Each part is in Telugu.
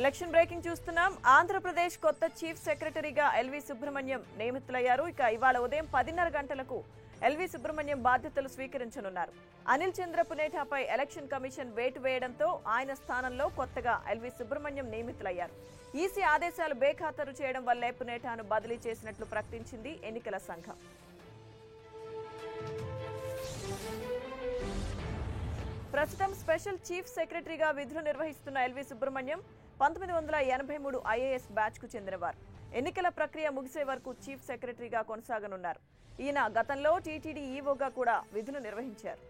ఎలక్షన్ బ్రేకింగ్ చూస్తున్నాం. ఆంధ్రప్రదేశ్ కొత్త చీఫ్ సెక్రటరీగా ఎల్వి సుబ్రహ్మణ్యం నియమితులయ్యారు. ఇక ఇవాళ ఉదయం 10:30 గంటలకు ఎల్వి సుబ్రహ్మణ్యం బాధ్యతలు స్వీకరించనున్నారు. అనిల్ చంద్ర పునేఠాపై ఎలక్షన్ కమిషన్ వేటు వేయడంతో ఆయన స్థానంలో కొత్తగా ఎల్వి సుబ్రహ్మణ్యం నియమితులయ్యారు. ఈసీ ఆదేశాలు బేఖాతరు చేయడం వల్లే పునేఠాను బదిలీ చేసినట్లు ప్రకటించింది ఎన్నికల సంఘం. ప్రస్తుతం స్పెషల్ చీఫ్ సెక్రటరీగా విధులు నిర్వహిస్తున్న ఎల్వి సుబ్రహ్మణ్యం 1983 ఐఏఎస్ బ్యాచ్ కు చెందినవారు. ఎన్నికల ప్రక్రియ ముగిసే వరకు చీఫ్ సెక్రటరీగా కొనసాగనున్నారు. ఈయన గతంలో టీటీడీ ఈవోగా కూడా విధులు నిర్వహించారు.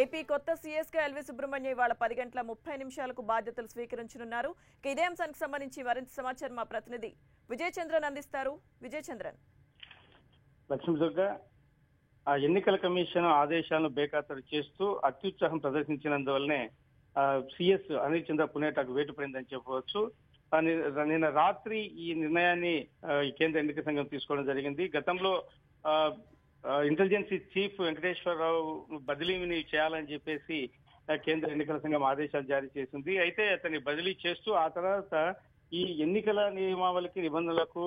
ఏపీ కొత్త సీఎస్ గా ఎల్వి సుబ్రహ్మణ్యం ఇవాళ 10:30 బాధ్యతలు స్వీకరించనున్నారు. ఇదే అంశానికి సంబంధించి మరింత సమాచారం మా ప్రతినిధి విజయ్ చంద్రన్ అందిస్తారు. విజయ్ చంద్రన్. లక్ష్మీదుర్గ ఎన్నికల కమిషన్ ఆదేశాలను బేఖాతరు చేస్తూ అత్యుత్సాహం ప్రదర్శించినందువల్లనే సిఎస్ అనిల్ చంద్ర పునేఠాకు వేటు పడిందని చెప్పవచ్చు. నిన్న రాత్రి ఈ నిర్ణయాన్ని కేంద్ర ఎన్నికల సంఘం తీసుకోవడం జరిగింది. గతంలో ఇంటెలిజెన్స్ చీఫ్ వెంకటేశ్వరరావు బదిలీని చేయాలని చెప్పేసి కేంద్ర ఎన్నికల సంఘం ఆదేశాలు జారీ చేసింది. అయితే అతన్ని బదిలీ చేస్తూ ఆ తర్వాత ఈ ఎన్నికల నియమావళికి నిబంధనలకు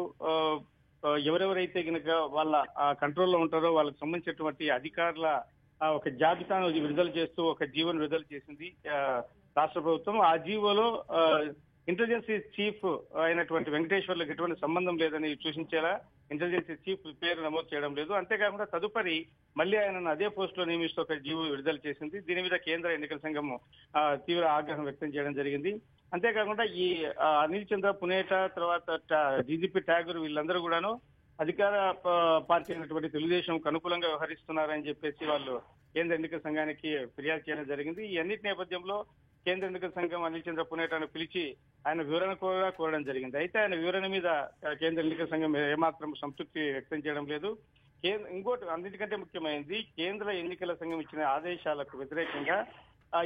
ఎవరెవరైతే కనుక వాళ్ళ కంట్రోల్లో ఉంటారో వాళ్ళకి సంబంధించినటువంటి అధికారుల ఒక జాబితాను విడుదల చేస్తూ ఒక జీవోను విడుదల చేసింది రాష్ట్ర ప్రభుత్వం. ఆ జీవోలో ఇంటెలిజెన్స్ చీఫ్ అయినటువంటి వెంకటేశ్వర్లకు ఎటువంటి సంబంధం లేదని సూచించేలా ఇంటెలిజెన్స్ చీఫ్ పేరు నమోదు చేయడం లేదు. అంతేకాకుండా తదుపరి మళ్ళీ ఆయనను అదే పోస్ట్ లో నియమిస్తూ ఒక జీవో విడుదల చేసింది. దీని మీద కేంద్ర ఎన్నికల సంఘం తీవ్ర ఆగ్రహం వ్యక్తం చేయడం జరిగింది. అంతేకాకుండా ఈ అనిల్ చంద్ర పునేఠా తర్వాత డీజీపీ ఠాగూర్ వీళ్ళందరూ కూడాను అధికార పార్టీ అయినటువంటి తెలుగుదేశంకు అనుకూలంగా వ్యవహరిస్తున్నారని చెప్పేసి వాళ్ళు కేంద్ర ఎన్నికల సంఘానికి ఫిర్యాదు చేయడం జరిగింది. ఈ అన్నిటి నేపథ్యంలో కేంద్ర ఎన్నికల సంఘం అనిల్ చంద్ర పునేఠాను పిలిచి ఆయన వివరణ కూడా కోరడం జరిగింది. అయితే ఆయన వివరణ మీద కేంద్ర ఎన్నికల సంఘం ఏమాత్రం సంతృప్తి వ్యక్తం చేయడం లేదు. ఇంకోటి అన్నిటికంటే ముఖ్యమైనది, కేంద్ర ఎన్నికల సంఘం ఇచ్చిన ఆదేశాలకు వ్యతిరేకంగా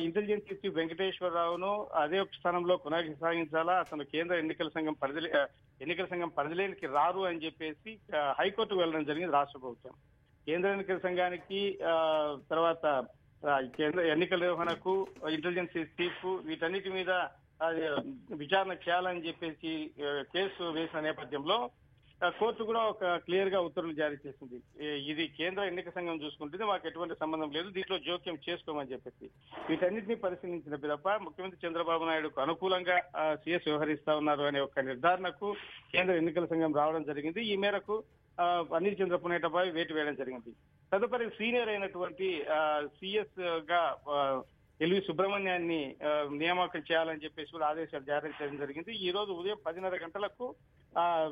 ఇంటెలిజెన్స్ చీఫ్ వెంకటేశ్వరరావును అదే స్థానంలో కొనసాగించాలా, అతను కేంద్ర ఎన్నికల సంఘం పరిధిలోకి రారు అని చెప్పేసి హైకోర్టుకు వెళ్ళడం జరిగింది రాష్ట్ర ప్రభుత్వం. కేంద్ర ఎన్నికల సంఘానికి తర్వాత కేంద్ర ఎన్నికల నిర్వహణకు ఇంటెలిజెన్స్ చీఫ్ వీటన్నిటి మీద విచారణ చేయాలని చెప్పేసి కేసు వేసిన నేపథ్యంలో కోర్టు కూడా ఒక క్లియర్ గా ఉత్తర్వులు జారీ చేసింది. ఇది కేంద్ర ఎన్నికల సంఘం చూసుకుంటుంది, మాకు ఎటువంటి సంబంధం లేదు, దీంట్లో జోక్యం చేసుకోమని చెప్పేసి. వీటన్నిటిని పరిశీలించిన తప్ప ముఖ్యమంత్రి చంద్రబాబు నాయుడుకు అనుకూలంగా సీఎస్ వ్యవహరిస్తా ఉన్నారు అనే ఒక నిర్ధారణకు కేంద్ర ఎన్నికల సంఘం రావడం జరిగింది. ఈ మేరకు అనిల్ చంద్ర పునేఠాపై వేటు వేయడం జరిగింది. తదుపరి సీనియర్ అయినటువంటి సిఎస్ గా ఎల్వి సుబ్రహ్మణ్యాన్ని నియామకం చేయాలని చెప్పేసి కూడా ఆదేశాలు జారీ చేయడం జరిగింది. ఈ రోజు ఉదయం 10:30 గంటలకు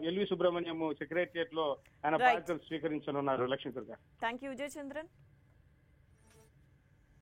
ఎల్వి సుబ్రహ్మణ్యం సెక్రటరియట్ లో ఆయన బాధ్యతలు స్వీకరించనున్నారు. లక్ష్మీదుర్గ. Thank you Vijay Chandran.